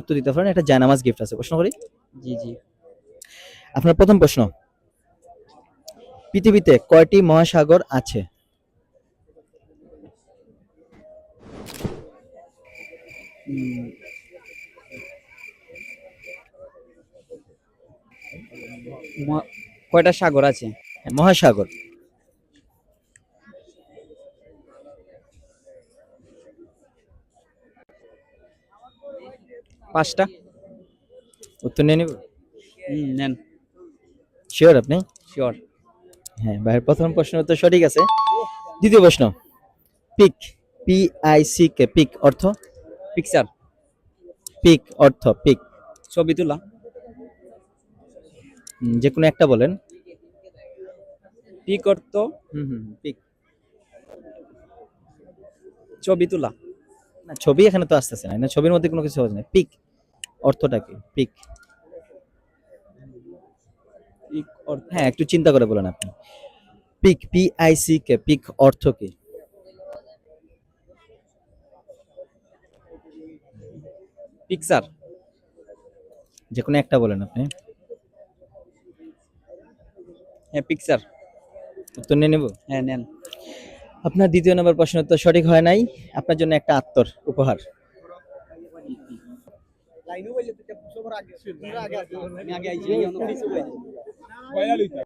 উত্তর দিতে পারেন, একটা জায়নামাজ গিফট আছে। প্রশ্ন করি, জি জি। আপনার প্রথম প্রশ্ন, পৃথিবীতে কয়টি মহাসাগর আছে? উম, কয়টা সাগর আছে? মহাসাগর। পাঁচটা। উত্তর নিয়ে নিব? নেন। শিওর আপনি? শিওর। হ্যাঁ, ভাইয়ের প্রথম প্রশ্ন তো সঠিক আছে। দ্বিতীয় প্রশ্ন, পিক, PICK, পিক অর্থ? পিকচার। পিক অর্থ পিক। ছবি তোলা। যে কোনো একটা বলেন। পিক অর্থ পিক। ছবি তোলা। না, ছবি এখানে তো আসতেছে না, না ছবির মধ্যে কোনো কিছু হচ্ছে না। পিক অর্থটা কি? পিক। পিক অর্থ হ্যাঁ, একটু চিন্তা করে বলেন আপনি। পিক, PICK, পিক অর্থ কি? পিকচার। যে কোনো একটা বলেন আপনি। হ্যাঁ পিকচার। উত্তর নিয়ে নেব? হ্যাঁ নেন। আপনার দ্বিতীয় নম্বর প্রশ্ন তো সঠিক হয় নাই, আপনার জন্য একটা আত্তর উপহার। আমি আগে আইছি